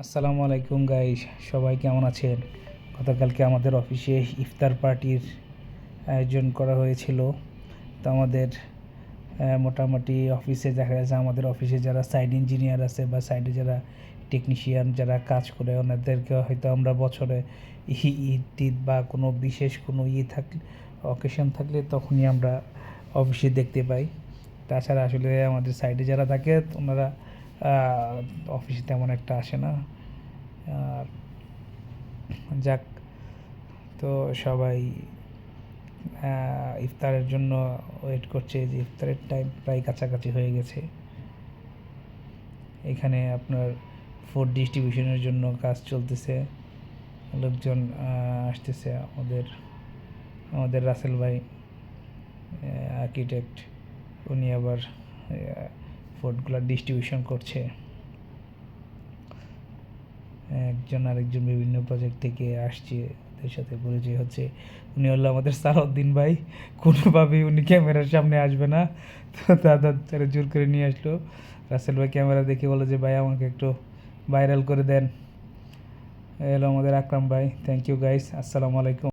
আসসালামু আলাইকুম গাইস, সবাই কেমন আছেন? গতকালকে আমাদের অফিসে ইফতার পার্টির আয়োজন করা হয়েছিল। তো আমাদের মোটামুটি অফিসে দেখা যাচ্ছে আমাদের অফিসে যারা সাইড ইঞ্জিনিয়ার আছে বা সাইডে যারা টেকনিশিয়ান যারা কাজ করে ওনাদেরকে হয়তো আমরা বছরে ঈদ টিদ বা কোনো বিশেষ কোনো থাকলে অকেশন থাকলে তখনই আমরা অফিসে দেখতে পাই। তাছাড়া আসলে আমাদের সাইডে যারা থাকে ওনারা অফিসে তেমন একটা আসে না। আর যাক, তো সবাই ইফতারের জন্য ওয়েট করছে যে ইফতারের টাইম প্রায় কাছাকাছি হয়ে গেছে। এখানে আপনার ফুড ডিস্ট্রিবিউশনের জন্য কাজ চলতেছে, লোকজন আসতেছে। আমাদের রাসেল ভাই আর্কিটেক্ট, উনি আবার ফুডগুলো ডিস্ট্রিবিউশন করছে। একজন আরেকজন বিভিন্ন প্রজেক্ট থেকে আসছে, ওদের সাথে পরিচয় হচ্ছে। উনি হলো আমাদের সালাউদ্দিন ভাই, কোনোভাবেই উনি ক্যামেরার সামনে আসবে না, তো তারা জোর করে নিয়ে আসলো। রাসেল ভাই ক্যামেরা দেখে বলে যে ভাই আমাকে একটু ভাইরাল করে দেন। এলো আমাদের আকরাম ভাই। থ্যাংক ইউ গাইস, আসসালামু আলাইকুম।